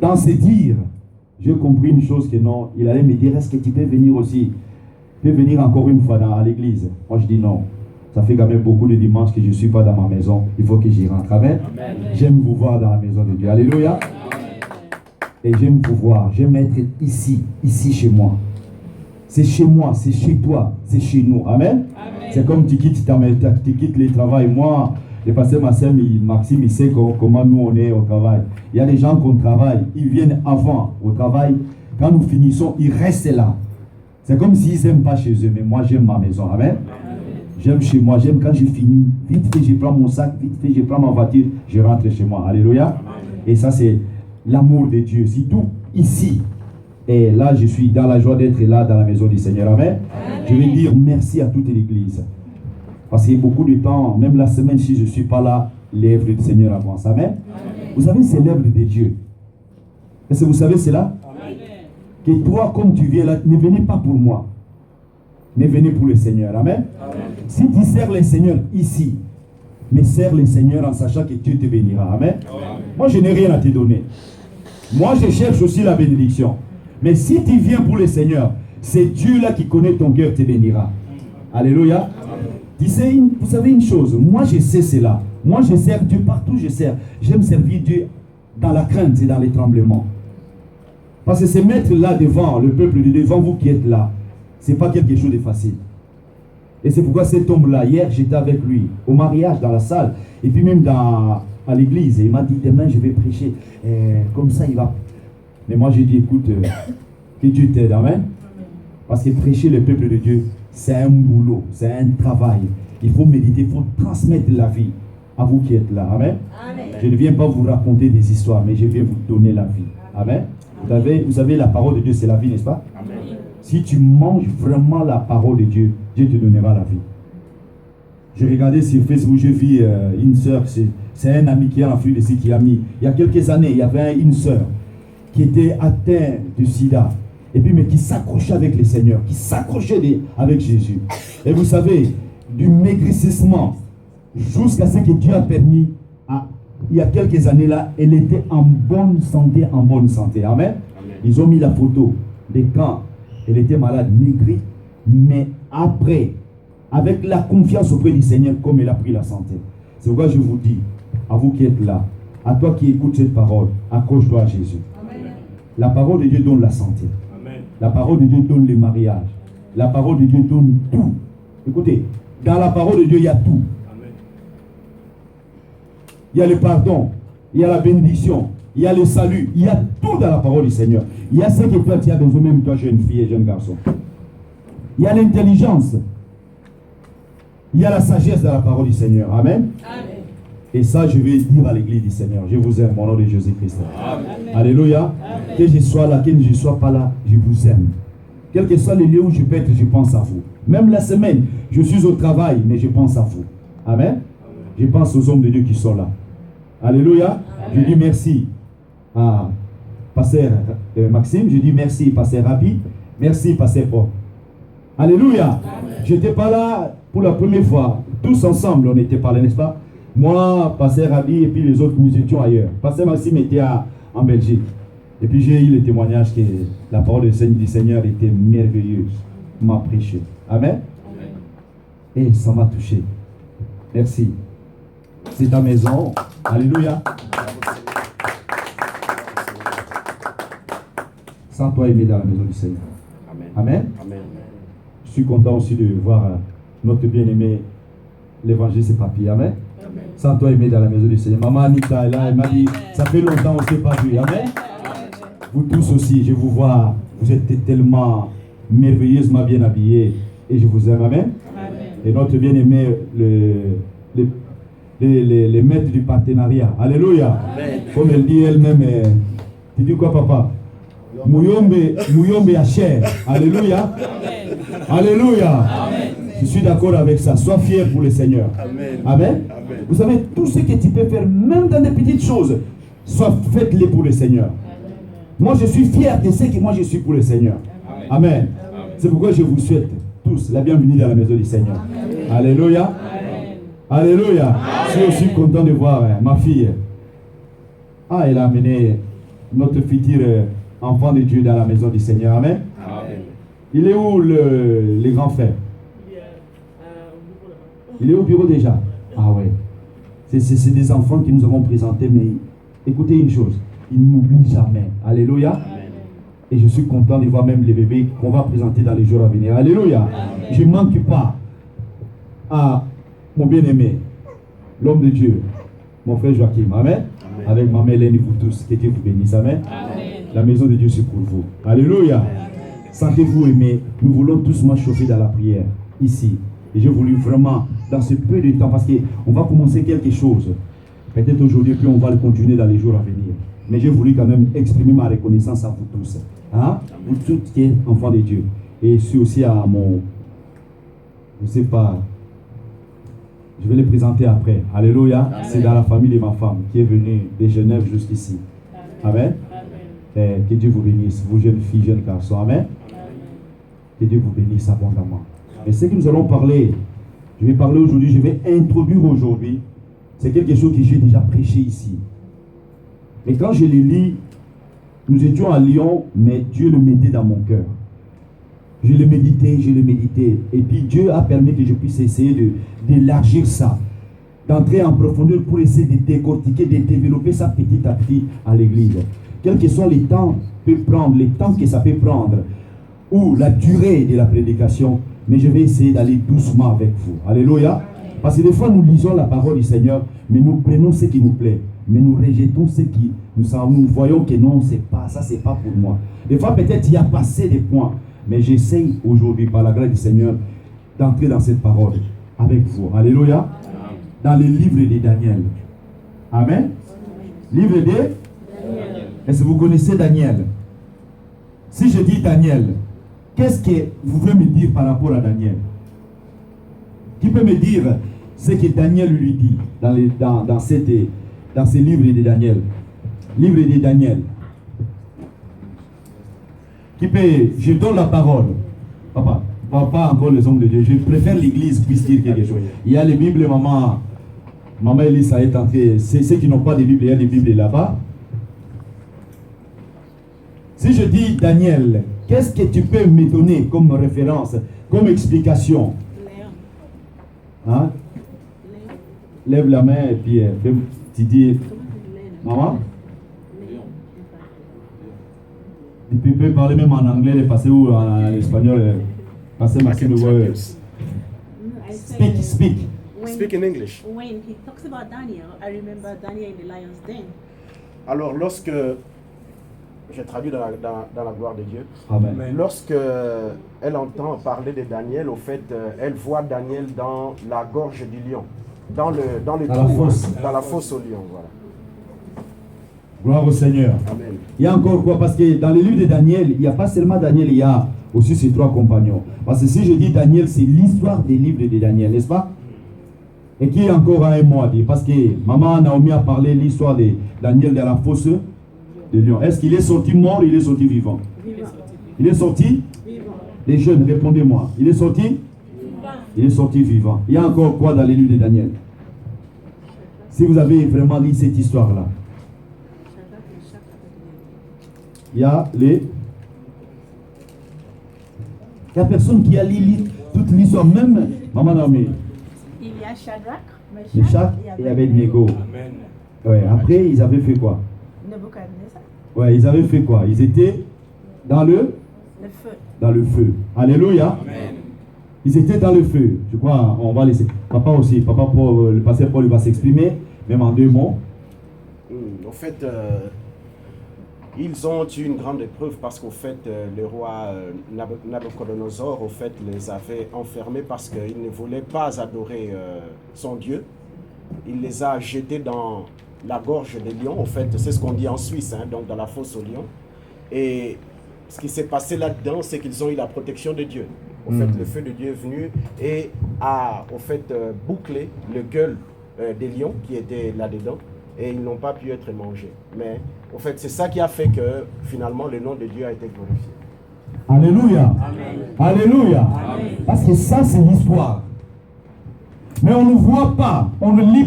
dans ses dires, j'ai compris une chose que non, il allait me dire, est-ce que tu peux venir aussi? Tu peux venir encore une fois à l'église? Moi je dis non. Ça fait quand même beaucoup de dimanches que je ne suis pas dans ma maison. Il faut que j'y rentre. Amen. Amen. J'aime vous voir dans la maison de Dieu. Alléluia. Amen. Et j'aime vous voir. J'aime être ici chez moi. C'est chez moi, c'est chez toi, c'est chez nous. Amen. Amen. C'est comme tu quittes le travail. Moi, le pasteur Maxime, il sait comment nous on est au travail. Il y a des gens qu'on travaille, ils viennent avant au travail. Quand nous finissons, ils restent là. C'est comme s'ils n'aiment pas chez eux, mais moi j'aime ma maison. Amen. J'aime chez moi, j'aime quand j'ai fini. Vite fait, je prends mon sac, vite fait, je prends ma voiture, je rentre chez moi. Alléluia. Amen. Et ça, c'est l'amour de Dieu. C'est tout ici. Et là, je suis dans la joie d'être là dans la maison du Seigneur. Amen. Amen. Je vais dire merci à toute l'église. Parce qu'il y a beaucoup de temps, même la semaine, si je ne suis pas là, l'œuvre du Seigneur avance. Amen. Amen. Vous savez, c'est l'œuvre de Dieu. Est-ce que vous savez cela? Amen. Que toi, comme tu viens là, ne venez pas pour moi. Mais venez pour le Seigneur. Amen. Amen. Si tu sers le Seigneur ici, mais sers le Seigneur en sachant que Dieu te bénira. Amen. Amen. Moi, je n'ai rien à te donner. Moi, je cherche aussi la bénédiction. Mais si tu viens pour le Seigneur, c'est Dieu là qui connaît ton cœur, te bénira. Alléluia. Amen. Vous savez une chose, moi je sais cela. Moi je sers Dieu partout, je sers. J'aime servir Dieu dans la crainte et dans les tremblements. Parce que se mettre là devant le peuple, devant vous qui êtes là, ce n'est pas quelque chose de facile. Et c'est pourquoi cet homme-là, hier, j'étais avec lui, au mariage, dans la salle, et puis même à l'église. Et il m'a dit, demain, je vais prêcher. Comme ça, il va... Mais moi, j'ai dit, écoute, que Dieu t'aide. Amen. Parce que prêcher le peuple de Dieu, c'est un boulot, c'est un travail. Il faut méditer, il faut transmettre la vie à vous qui êtes là. Amen. Amen. Je ne viens pas vous raconter des histoires, mais je viens vous donner la vie. Amen. Vous savez, la parole de Dieu, c'est la vie, n'est-ce pas? Amen. Si tu manges vraiment la parole de Dieu, Dieu te donnera la vie. Je regardais sur Facebook, je vis une sœur, c'est un ami qui est en Afrique ici, qui a mis, il y a quelques années, il y avait une sœur qui était atteinte du sida, et puis mais qui s'accrochait avec le Seigneur, qui s'accrochait avec Jésus. Et vous savez, du maigrissement jusqu'à ce que Dieu a permis, il y a quelques années là, elle était en bonne santé, Amen. Amen. Ils ont mis la photo de quand elle était malade, maigrie, mais après, avec la confiance auprès du Seigneur, comme elle a pris la santé. C'est pourquoi je vous dis, à vous qui êtes là, à toi qui écoutes cette parole, accroche-toi à Jésus. Amen. La parole de Dieu donne la santé. Amen. La parole de Dieu donne le mariage. La parole de Dieu donne tout. Écoutez, dans la parole de Dieu, il y a tout. Amen. Il y a le pardon, il y a la bénédiction, il y a le salut, il y a tout dans la parole du Seigneur. Il y a ce que toi tu as besoin, même toi jeune fille et jeune garçon. Il y a l'intelligence. Il y a la sagesse dans la parole du Seigneur. Amen. Amen. Et ça, je vais dire à l'église du Seigneur. Je vous aime, au nom de Jésus-Christ. Alléluia. Amen. Que je sois là, que je ne sois pas là, je vous aime. Quel que soit le lieu où je peux être, je pense à vous. Même la semaine, je suis au travail, mais je pense à vous. Amen. Amen. Je pense aux hommes de Dieu qui sont là. Alléluia. Amen. Je dis merci à pasteur Maxime. Je dis merci pasteur Rabi. Merci pasteur Paul. Alléluia. Je n'étais pas là pour la première fois. Tous ensemble, on n'était pas là, n'est-ce pas? Moi, pasteur Rabi et puis les autres, nous étions ailleurs. Pasteur Maxime était en Belgique. Et puis j'ai eu le témoignage que la parole du Seigneur était merveilleuse. M'a prêché. Amen. Et ça m'a touché. Merci. C'est ta maison. Alléluia. Sans toi aimer dans la maison du Seigneur. Amen. Amen. Amen. Je suis content aussi de voir notre bien-aimé, l'évangéliste Papi. Amen. Amen. Sans toi aimer dans la maison du Seigneur. Maman Anita est là, elle m'a dit, ça fait longtemps qu'on ne s'est pas vu. Amen. Vous tous aussi, je vous vois, vous êtes tellement merveilleusement bien habillés et je vous aime. Amen. Amen. Et notre bien-aimé, les maîtres du partenariat. Alléluia. Amen. Comme elle dit elle-même, tu dis quoi papa? Mouyombe Hacher. Alléluia. Amen. Alléluia. Amen. Je suis d'accord avec ça. Sois fier pour le Seigneur. Amen. Amen. Amen. Vous savez, tout ce que tu peux faire, même dans des petites choses, faites-les pour le Seigneur. Moi, je suis fier de ce que moi je suis pour le Seigneur. Amen. Amen. Amen. C'est pourquoi je vous souhaite tous la bienvenue dans la maison du Seigneur. Amen. Alléluia. Amen. Alléluia. Amen. Je suis aussi content de voir ma fille. Elle a amené notre futur enfant de Dieu dans la maison du Seigneur. Amen. Amen. Il est où les grands frères? Il est au bureau déjà. Ah ouais. C'est des enfants que nous avons présentés, mais écoutez une chose, ils ne m'oublient jamais. Alléluia. Amen. Et je suis content de voir même les bébés qu'on va présenter dans les jours à venir. Alléluia. Amen. Je ne manque pas à mon bien-aimé, l'homme de Dieu, mon frère Joachim. Amen. Amen. Avec maman Hélène et vous tous, que Dieu vous bénisse. Amen. Amen. La maison de Dieu, c'est pour vous. Alléluia. Amen. Sentez-vous aimés. Nous voulons tous m'achauffer dans la prière, ici. Et j'ai voulu vraiment, dans ce peu de temps, parce qu'on va commencer quelque chose. Peut-être aujourd'hui, puis on va le continuer dans les jours à venir. Mais j'ai voulu quand même exprimer ma reconnaissance à vous tous. Hein? Vous tous qui êtes enfants de Dieu. Et je suis aussi à mon... Je ne sais pas... Je vais les présenter après. Alléluia. C'est dans la famille de ma femme qui est venue de Genève jusqu'ici. Amen. Amen. Que Dieu vous bénisse, vous jeunes filles, jeunes garçons. Amen. Amen. Que Dieu vous bénisse abondamment. Et ce que nous allons parler, je vais parler aujourd'hui, je vais introduire aujourd'hui, c'est quelque chose que j'ai déjà prêché ici. Et quand je le lis, nous étions à Lyon, mais Dieu le mettait dans mon cœur. Je le méditais. Et puis Dieu a permis que je puisse essayer d'élargir ça, d'entrer en profondeur pour essayer de décortiquer, de développer ça petit à petit à l'église. Quels que soient les temps que ça peut prendre, ou la durée de la prédication, mais je vais essayer d'aller doucement avec vous. Alléluia. Parce que des fois, nous lisons la parole du Seigneur, mais nous prenons ce qui nous plaît. Mais nous rejetons ce qui nous voyons que non, c'est pas ça, c'est pas pour moi. Des fois, peut-être, il y a passé des points. Mais j'essaye aujourd'hui, par la grâce du Seigneur, d'entrer dans cette parole avec vous. Alléluia. Dans le livre de Daniel. Amen. Livre de Daniel. Est-ce que vous connaissez Daniel? Si je dis Daniel, qu'est-ce que vous voulez me dire par rapport à Daniel? Qui peut me dire ce que Daniel lui dit dans ce livre de Daniel? Livre de Daniel. Qui peut... Je donne la parole. Papa, pas encore les hommes de Dieu. Je préfère l'église puisse dire quelque chose. Il y a les Bibles, maman Elisa est entrée. Ceux qui n'ont pas de Bible, il y a des Bibles là-bas. Si je dis Daniel, qu'est-ce que tu peux me donner comme référence, comme explication? Hein? Lève la main et puis tu dis, maman? Tu peux parler même en anglais, passer ou en espagnol, passer ma Speak. Speak in English. When he talks about Daniel, I remember Daniel in the lion's den. Alors, lorsque j'ai traduit dans la gloire de Dieu, Amen. mais lorsque elle entend parler de Daniel, au fait, elle voit Daniel dans la gorge du lion, dans la fosse au lion, voilà. Gloire au Seigneur. Amen. Il y a encore quoi? Parce que dans le livre de Daniel, il n'y a pas seulement Daniel, il y a aussi ses trois compagnons. Parce que si je dis Daniel, c'est l'histoire des livres de Daniel, n'est-ce pas? Et qui est encore un mot à dire? Parce que maman Naomi a parlé de l'histoire de Daniel dans la fosse de lion. Est-ce qu'il est sorti mort ou il est sorti vivant? Il est sorti vivant. Les jeunes, répondez-moi. Il est sorti vivant. Il est sorti vivant. Il y a encore quoi dans les livres de Daniel? Si vous avez vraiment lu cette histoire-là, il y a personne qui a lu toute l'histoire, même maman Naomi. Il y a Shadrach, Meshach et Abednego. Ouais, après, ils avaient fait quoi? Nebuchadnezzar. Ouais, ils avaient fait quoi? Ils étaient dans le feu. Dans le feu. Alléluia. Amen. Ils étaient dans le feu. Je crois, on va laisser. Papa aussi, le pasteur Paul va s'exprimer, même en 2 mots. En fait, ils ont eu une grande épreuve parce qu'au fait, le roi Nabucodonosor, au fait, les avait enfermés parce qu'il ne voulait pas adorer son Dieu. Il les a jetés dans la gorge des lions, au fait, c'est ce qu'on dit en Suisse, hein, donc dans la fosse aux lions. Et ce qui s'est passé là-dedans, c'est qu'ils ont eu la protection de Dieu. Au fait, le feu de Dieu est venu et a, au fait, bouclé le gueule des lions qui étaient là-dedans. Et ils n'ont pas pu être mangés. Mais, au fait, c'est ça qui a fait que, finalement, le nom de Dieu a été glorifié. Alléluia. Amen. Alléluia. Amen. Parce que ça, c'est l'histoire. Mais on ne voit pas, on ne lit